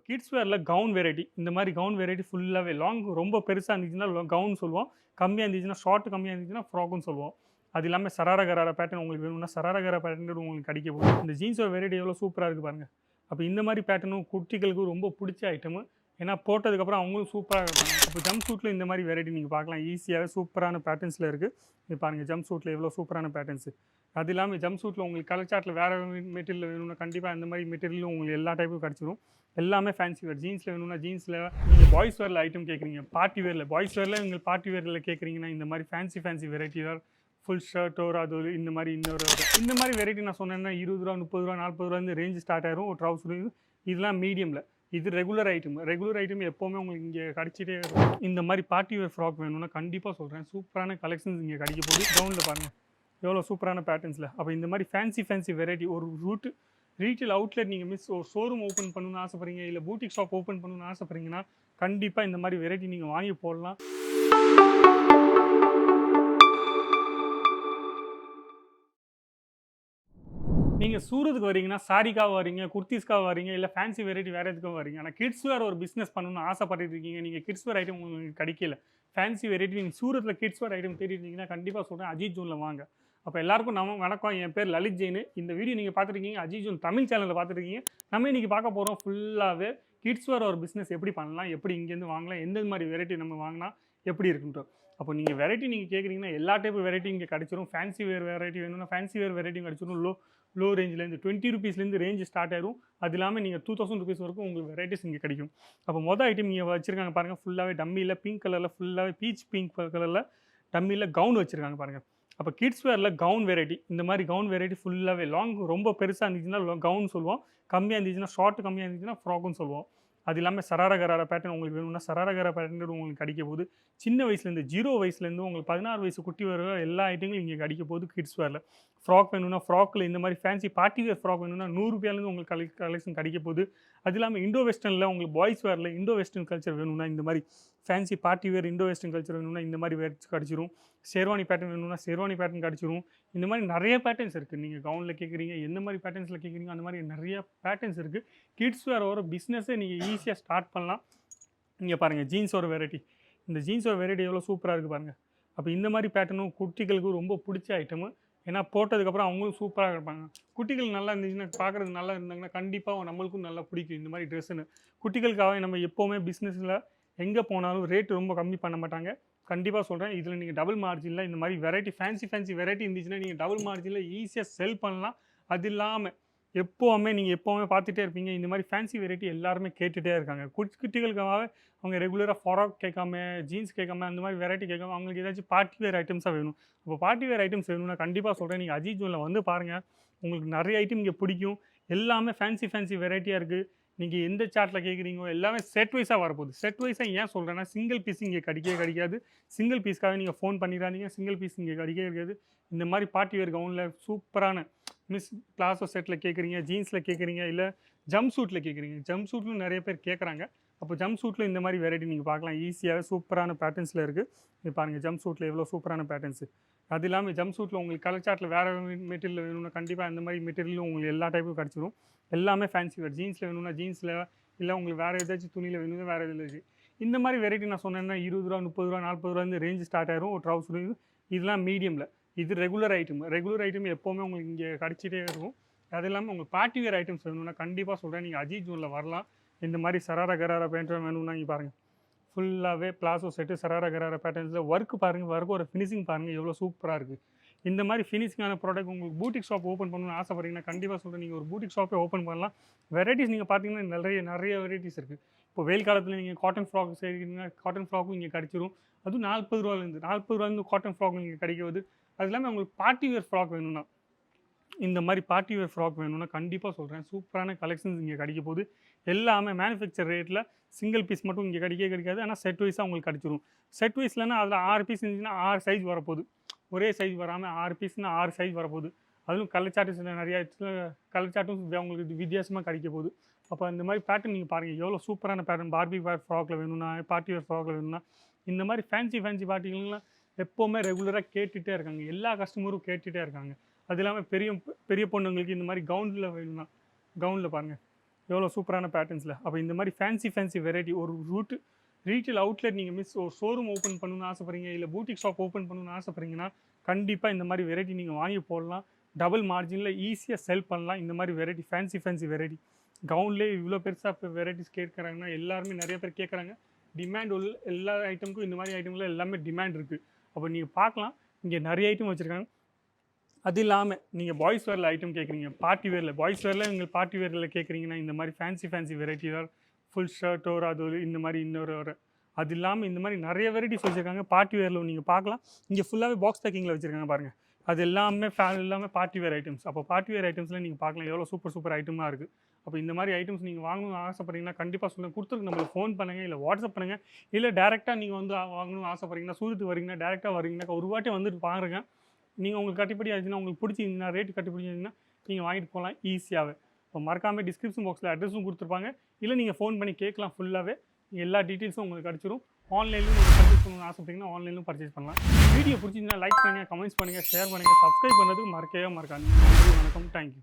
Kids வேர்ல gown variety இந்த மாதிரி கவுன் வெரைட்டி ஃபுல்லாகவே லாங் ரொம்ப பெருசாக இருந்துச்சுன்னா கவுன் சொல்லுவோம். கம்மியாக இருந்துச்சுன்னா ஷார்ட் கம்மியாக இருந்துச்சுன்னா ஃப்ராக்குன்னு சொல்லுவோம். அது இல்லாமல் சரார கரார பேட்டர்ன் உங்களுக்கு வேணும்னா சரார கரார பேட்டர்ன் உங்களுக்கு கிடைக்க போகுது. இந்த ஜீன்ஸோட வெரைட்டி எவ்வளோ சூப்பராக இருக்குது பாருங்கள். அப்போ இந்த மாதிரி பேட்டர்னும் குட்டிகளுக்கு ரொம்ப பிடிச்ச ஐட்டமு. ஏன்னா போட்டதுக்கப்புறம் அவங்களும் சூப்பராக இருப்பாங்க. இப்போ ஜம்ப் சூட்டில் இந்த மாதிரி வெரைட்டி நீங்கள் பார்க்கலாம். ஈஸியாகவே சூப்பரான பேட்டர்ன்ஸில் இருக்குது. இது பாருங்கள் ஜம்ப் சூட்டில் எவ்வளோ சூப்பரான பேட்டர்ன்ஸு. அது இல்லாமல் ஜம்ப் சூட்டில் உங்களுக்கு கலர் சார்ட்டில் வேறு மெட்டீரியல் வேணும்னா கண்டிப்பாக அந்த மாதிரி மெட்டீரியலும் உங்களுக்கு எல்லா டைப்பும் கிடச்சிடும். எல்லாமே ஃபேன்சி வேர். ஜீன்ஸில் வேணும்னா ஜீன்ஸில் நீங்கள் பாய்ஸ் வேரில் ஐட்டம் கேட்குறீங்க, பார்ட்டி வேரில் பாய்ஸ் வேரில் உங்களுக்கு பார்ட்டி வேரில் கேட்குறீங்கன்னா இந்த மாதிரி ஃபேன்சி வெரைட்டி தான். ஃபுல் ஷர்ட்டோ அது ஒரு இந்த மாதிரி இந்த மாதிரி வெரைட்டி நான் சொன்னேன்னா ரூ. 20 ரூ. 30 ரூ. 40 ரேஞ்சு ஸ்டார்ட் ஆயிரும். ஒரு ட்ரவுசர் இதெல்லாம் மீடியமில். இது ரெகுலர் ஐட்டம் எப்போவுமே உங்களுக்கு இங்கே கிடச்சிட்டே இருக்கும். இந்த மாதிரி பார்ட்டி வேர் ஃப்ராக் வேணும்னா கண்டிப்பாக சொல்கிறேன், சூப்பரான கலெக்ஷன்ஸ் இங்கே கிடைக்க போகுது. கவுனில் பாருங்கள் எவ்வளோ சூப்பரான பேட்டர்ன்ஸில். அப்போ இந்த மாதிரி ஃபேன்சி வெரைட்டி ஒரு ரீட்டெயில் அவுட்லெட் நீங்கள் ஒரு ஷோரூம் ஓப்பன் பண்ணணும்னு ஆசைப்படுறீங்க, இல்லை பூட்டிக் ஷாப் ஓப்பன் பண்ணணும்னு ஆசைப்படுறீங்கன்னா கண்டிப்பாக இந்த மாதிரி வெரைட்டி நீங்கள் வாங்கி போடலாம். நீங்கள் சூரத்துக்கு வரீங்கன்னா சாரிக்காக வரீங்க, குர்த்திஸ்க்காக வரீங்க, இல்லை ஃபேன்சி வெரைட்டி வேறு எதுக்காக வரீங்க. ஆனால் கிட்ஸ் வேர் ஒரு பிஸ்னஸ் பண்ணணும்னு ஆசைப்பட்டு இருக்கீங்க, நீங்கள் கிட்ஸ் வேர் ஐட்டம் உங்களுக்கு கிடைக்கல, ஃபேன்சி வெரைட்டி நீங்கள் சூரத்தில் கிட்ஸ் வேர் ஐட்டம் தேடிருந்தீங்கன்னா கண்டிப்பாக சொல்கிறேன் அஜித் ஜோனில் வாங்க. அப்போ எல்லாருக்கும் வணக்கம், என் பேர் லலித் ஜெயின். இந்த வீடியோ நீங்கள் பார்த்துருக்கீங்க அஜித் ஜோன் தமிழ் சேனலில் பார்த்துருக்கீங்க. நம்ம இன்றைக்கி பார்க்க போகிறோம் ஃபுல்லாகவே கிட்ஸ் வேர் ஒரு பிஸ்னஸ் எப்படி பண்ணலாம், எப்படி இங்கேருந்து வாங்கலாம், எந்த மாதிரி வெரைட்டி நம்ம வாங்கினா எப்படி இருக்குன்றோம். அப்போ நீங்கள் வெரைட்டி நீங்கள் கேட்குறீங்கன்னா எல்லா டைப்பு வெரைட்டி இங்கே கிடச்சிரும். ஃபேன்சி வேர் வெரைட்டி வேணும்னா ஃபேன்சி வேர் வெரைட்டியும் கிடச்சிரும். லோ ரேஞ்சிலேருந்து 20 ரூபீஸ்லேருந்து ரேஞ்சு ஸ்டார்ட் ஆயிரும். அது இல்லாமல் நீங்கள் 2000 ரூபீஸ் வரைக்கும் உங்களுக்கு வெரைட்டிஸ் இங்கே கிடைக்கும். அப்போ மொதல் ஐட்டம் நீங்கள் வச்சுருக்காங்க பாருங்கள், ஃபுல்லாகவே டம்மியில் பிங்க் கலரில், ஃபுல்லாகவே பீச் பிங்க் கலரில் டம்மியில் கவுன் வச்சுருக்காங்க பாருங்கள். அப்போ கிட்ஸ் வேரில் கவுன் வெரைட்டி இந்த மாதிரி கவுன் வெரைட்டி ஃபுல்லாகவே ரொம்ப பெருசாக இருந்துச்சுன்னா கவுன் சொல்லுவோம். கம்மியாக இருந்துச்சுன்னா ஷார்ட் கம்மியாக இருந்துச்சுன்னா ஃப்ராக்குன்னு சொல்லுவோம். அது இல்லாமல் சரார கரார பேட்டர்ன் உங்களுக்கு வேணும்னா சரார கரார பேட்டர்ன் உங்களுக்கு கிடைக்க போகுது. சின்ன வயசுலேருந்து 0 வயசுலேருந்து உங்களுக்கு 16 வயசு குட்டி வர எல்லா ஐட்டங்களும் இங்கே கிடைக்க போகுது. கிட்ஸ் வேரில் ஃப்ராக் வேணும்னா ஃப்ராக்கில் இந்த மாதிரி ஃபேன்சி பார்ட்டி வேர் ஃப்ராக் வேணும்னா ₹100 உங்களுக்கு கலெக்ஷன் கிடைக்க போகுது. அது இல்லாமல் இண்டோ வெஸ்டர்னில் உங்களுக்கு பாய்ஸ் வேரில் இண்டோ வெஸ்டர்ன் கல்ச்சர் வேணும்னா இந்த மாதிரி fancy party wear Indo western culture வேணும்னா இந்த மாதிரி வேர் கிடச்சிரும். ஷேர்வானி பேட்டர்ன் வேணும்னா ஷேர்வானி பேட்டர்ன் கிடச்சிரும். இந்த மாதிரி நிறைய பேட்டர்ன்ஸ் இருக்குது. நீங்கள் கவுனில் கேட்குறீங்க, எந்த மாதிரி பேட்டர்ன்ஸில் கேட்குறீங்க, அந்த மாதிரி நிறைய பேட்டர்ன்ஸ் இருக்குது. கிட்ஸ் வேர் ஒரு பிஸ்னஸை நீங்கள் ஈஸியாக ஸ்டார்ட் பண்ணலாம். இங்கே பாருங்கள் ஜீன்ஸோட வெரைட்டி. இந்த ஜீன்ஸோட வெரைட்டி எவ்வளோ சூப்பராக இருக்குது பாருங்கள். அப்போ இந்த மாதிரி பேட்டர்னும் குட்டிகளுக்கு ரொம்ப பிடிச்ச ஐட்டமு. ஏன்னா போட்டதுக்கப்புறம் அவங்களும் சூப்பராக இருப்பாங்க. குட்டிகள் நல்லா இருந்துச்சுன்னா பார்க்குறது நல்லா இருந்தாங்கன்னா கண்டிப்பாக நம்மளுக்கும் நல்லா பிடிக்கும் இந்த மாதிரி ட்ரெஸ்ஸுன்னு. குட்டிகளுக்காக நம்ம எப்போவுமே பிஸ்னஸில் எங்கே போனாலும் ரேட் ரொம்ப கம்மி பண்ண மாட்டாங்க. கண்டிப்பாக சொல்கிறேன், இதில் நீங்கள் டபுள் மார்ஜினில் இந்த மாதிரி வெரைட்டி ஃபேன்சி வெரைட்டி இருந்துச்சுன்னா நீங்கள் டபுள் மார்ஜினில் ஈஸியாக செல் பண்ணலாம். அது இல்லாமல் எப்போவுமே பார்த்துட்டே இருப்பீங்க. இந்த மாதிரி ஃபேன்சி வெரைட்டி எல்லாருமே கேட்டுகிட்டே இருக்காங்க. குட்டிகளுக்காக அவங்க ரெகுலராக ஃப்ராக் கேட்காம, ஜீன்ஸ் கேட்காம, அந்த மாதிரி வெரைட்டி கேட்காம அவங்களுக்கு ஏதாச்சும் பார்ட்டி வேர் ஐட்டம்ஸாக வேணும். அப்போ பார்ட்டி வேர் ஐட்டம்ஸ் வேணும்னா கண்டிப்பாக சொல்கிறேன், நீங்கள் அஜித் ஜோனில் வந்து பாருங்கள். உங்களுக்கு நிறைய ஐட்டம் இங்கே பிடிக்கும். எல்லாமே ஃபேன்சி வெரைட்டியாக இருக்குது. நீங்கள் எந்த சார்ட்டில் கேட்குறீங்களோ எல்லாமே செட் வைஸாக வரப்போகுது. செட் வைஸாக ஏன் சொல்கிறேன்னா சிங்கிள் பீஸ் இங்கே கிடைக்காது. சிங்கிள் பீஸ்க்காக நீங்கள் ஃபோன் பண்ணிடாதீங்க. சிங்கிள் பீஸ் இங்கே கிடைக்காது. இந்த மாதிரி பார்ட்டி வேர் கவுனில் சூப்பரான பிளாசோ செட்டில் கேட்குறீங்க, ஜீன்ஸில் கேட்குறீங்க, இல்லை ஜம்ப் சூட்டில் கேட்குறீங்க. ஜம்ப் சூட்லையும் நிறைய பேர் கேட்குறாங்க. அப்போ ஜம்ப் சூட்டில் இந்த மாதிரி வெரைட்டி நீங்கள் பார்க்கலாம். ஈஸியாகவே சூப்பரான பேட்டர்ன்ஸில் இருக்குது. இது பாருங்கள் ஜம்ப் சூட்டில் எவ்வளோ சூப்பரான பேட்டர்ன்ஸு. அது இல்லாமல் ஜம்ப் சூட்டில் உங்களுக்கு கலர் சார்ட்டில் வேறு மெட்டீரியல் வேணும்னா கண்டிப்பாக அந்த மாதிரி மெட்டீரியலும் உங்களுக்கு எல்லா டைப்பும் கிடச்சிரும். எல்லாமே ஃபேன்சி வேர். ஜீன்ஸில் வேணும்னா ஜீன்ஸில், இல்லை உங்களுக்கு வேறு ஏதாச்சும் துணியில் வேணும்னா வேறு எதாவது. இந்த மாதிரி வெரைட்டி நான் சொன்னேன்னா ₹20 30 40 ரேஞ்சு ஸ்டார்ட் ஆயிரும். ஒரு ட்ரவுசர் இதெல்லாம் மீடியமில். இது ரெகுலர் ஐட்டம் எப்போவுமே உங்களுக்கு இங்கே கிடச்சிட்டே இருக்கும். அது இல்லாமல் உங்களுக்கு பார்ட்டி வேர் ஐட்டம்ஸ் வேணும்னா கண்டிப்பாக சொல்கிறேன், நீங்கள் அஜித் ஜோனில் வரலாம். இந்த மாதிரி சரார கரார பேட்டர்ன் வேணும்னா இங்கே பாருங்கள், ஃபுல்லாகவே பிளாசோ செட்டு சரார கரார பேட்டர்ன்ஸில் ஒர்க் பாருங்கள். ஒர்க்கோட ஃபினிஷிங் பாருங்கள் எவ்வளோ சூப்பராக இருக்குது. இந்த மாதிரி ஃபினிஷிங்கான ப்ராடக்ட் உங்களுக்கு பூட்டிக் ஷாப் ஓப்பன் பண்ணணும்னு ஆசைப்பட்றீங்கன்னா கண்டிப்பாக சொல்கிறேன், நீங்கள் ஒரு பூட்டிக் ஷாப்பே ஓப்பன் பண்ணலாம். வெரைட்டிஸ் நீங்கள் பார்த்தீங்கன்னா நிறைய வெரைட்டிஸ் இருக்குது. இப்போ வெயில் காலத்தில் நீங்கள் காட்டன் ஃப்ராக் செய்கிறீங்கன்னா காட்டன் ஃப்ராக்கும் இங்கே கிடச்சிரும். அதுவும் ₹40 காட்டன் ஃப்ராக் இங்கே கிடைக்குது. அது இல்லாமல் உங்களுக்கு பார்ட்டி வேர் ஃப்ராக் வேணும்னா இந்த மாதிரி பார்ட்டி வேர் ஃப்ராக் வேணும்னா கண்டிப்பாக சொல்கிறேன், சூப்பரான கலெக்ஷன்ஸ் இங்கே கிடைக்க போகுது. எல்லாமே மேனுஃபேக்சர் ரேட்டில். சிங்கிள் பீஸ் மட்டும் இங்கே கிடைக்காது. ஆனால் செட் வைஸாக உங்களுக்கு கிடச்சிரும். செட் வைஸ்லன்னா அதில் 6 பீஸ் இருந்துச்சுன்னா 6 சைஸ் வரப்போகுது. ஒரே சைஸ் வராமல் 6 பீஸ்னால் 6 சைஸ் வரப்போகுது. அதுவும் கலர் சார்ட்டு நிறையா கலர் சார்ட்டும் உங்களுக்கு வித்தியாசமாக கிடைக்க போகுது. அப்போ இந்த மாதிரி பேட்டர்ன் நீங்கள் பாருங்கள் எவ்வளோ சூப்பரான பேட்டர்ன். பார்பி வேர் ஃப்ராக்கில் வேணும்னா, பார்ட்டி வேர் ஃப்ராக்கில் வேணும்னா, இந்த மாதிரி ஃபேன்சி பார்ட்டிகள்லாம் எப்போவுமே ரெகுலராக கேட்டுகிட்டே இருக்காங்க. எல்லா கஸ்டமரும் கேட்டுகிட்டே இருக்காங்க. அது இல்லாமல் பெரிய பொண்ணுங்களுக்கு இந்த மாதிரி கவுனில் வேணும்னா கவுனில் பாருங்கள் எவ்வளோ சூப்பரான பேட்டர்ன்ஸில். அப்போ இந்த மாதிரி ஃபேன்சி வெரைட்டி ஒரு ரீட்டெயில் அவுட்லெட் நீங்கள் ஒரு ஷோரூம் ஓப்பன் பண்ணணும்னு ஆசைப்படுறீங்க, இல்லை பூட்டிக் ஷாப் ஓப்பன் பண்ணணும்னு ஆசைப்படுறீங்கன்னா கண்டிப்பாக இந்த மாதிரி வெரைட்டி நீங்கள் வாங்கி போடலாம். டபுள் மார்ஜினில் ஈஸியாக செல் பண்ணலாம். இந்த மாதிரி வெரைட்டி ஃபேன்சி வெரைட்டி கவுன்லேயே இவ்வளோ பெருசாக வெரைட்டிஸ் கேட்குறாங்கன்னா எல்லாருமே நிறைய பேர் கேட்குறாங்க. டிமாண்ட் உள்ள எல்லா ஐட்டமுக்கும் இந்த மாதிரி ஐட்டம்ல எல்லாமே டிமாண்ட் இருக்குது. அப்போ நீங்கள் பார்க்கலாம், இங்கே நிறைய ஐட்டம் வச்சுருக்காங்க. அது இல்லாமல் நீங்கள் பாய்ஸ் வேரில் ஐட்டம் கேட்குறீங்க, பார்ட்டி வேரில் பாய்ஸ் வேரில் நீங்கள் பார்ட்டி வேரில் கேட்குறீங்கன்னா இந்த மாதிரி ஃபேன்சி வெரைட்டி தான் ஃபுல் ஷர்ட் ஒரு அது ஒரு இந்த மாதிரி இன்னொரு ஒரு. அது இல்லாமல் இந்த மாதிரி நிறைய வெரைட்டிஸ் வச்சுருக்காங்க. பார்ட்டி வேரில் நீங்கள் பார்க்கலாம். இங்கே ஃபுல்லாகவே பாக்ஸ் பேக்கிங்கில் வச்சுருக்காங்க பாருங்கள். அது எல்லாமே பார்ட்டி வேர் ஐட்டம்ஸ். அப்போ பார்ட்டி வேர் ஐட்டம்ஸில் நீங்கள் பார்க்கலாம் எவ்வளோ சூப்பர் ஐட்டமாக இருக்குது. அப்போ இந்த மாதிரி ஐட்டம்ஸ் நீங்கள் வாங்கணும்னு ஆசைப்பட்றீங்கன்னா கண்டிப்பாக சொல்லுங்கள், கொடுத்துருக்கு நம்மளுக்கு ஃபோன் பண்ணுங்கள், இல்லை வாட்ஸ்அப் பண்ணுங்கள், இல்லை டேரெக்டாக நீங்கள் வந்து வாங்கணும்னு ஆசைப்பட்றீங்கன்னா சூரத்துக்கு வரீங்கன்னா டேரெக்டாக வரீங்கன்னா ஒரு வாட்டி வந்துட்டு பாருங்க. நீங்கள் உங்களுக்கு கட்டுப்படி ஆச்சுன்னா, உங்களுக்கு பிடிச்சிருந்தீங்கன்னா, ரேட்டு கட்டுப்படி ஆச்சுன்னா நீங்கள் வாங்கிட்டு போகலாம் ஈஸியாகவே. இப்போ மறக்காமல் டிஸ்கிரிப்ஷன் பாக்ஸில் அட்ரஸும் கொடுத்துருப்பாங்க, இல்லை நீங்கள் ஃபோன் பண்ணி கேட்கலாம். ஃபுல்லாகவே எல்லா டீட்டெயில்ஸும் உங்களுக்கு கிடச்சிரும். ஆன்லைன்லையும் நீங்கள் பர்ச்சேஸ் பண்ணணும்னு ஆசைப்பட்டீங்கன்னா ஆன்லைன்லையும் பர்ச்சேஸ் பண்ணலாம். வீடியோ பிடிச்சிருந்தா லைக் பண்ணுங்கள், கமெண்ட்ஸ் பண்ணுங்கள், ஷேர் பண்ணுங்கள், சப்ஸ்கிரைப் பண்ணுறதுக்கு மறக்கவே மறக்காதீங்க. வணக்கம், தேங்க்யூ.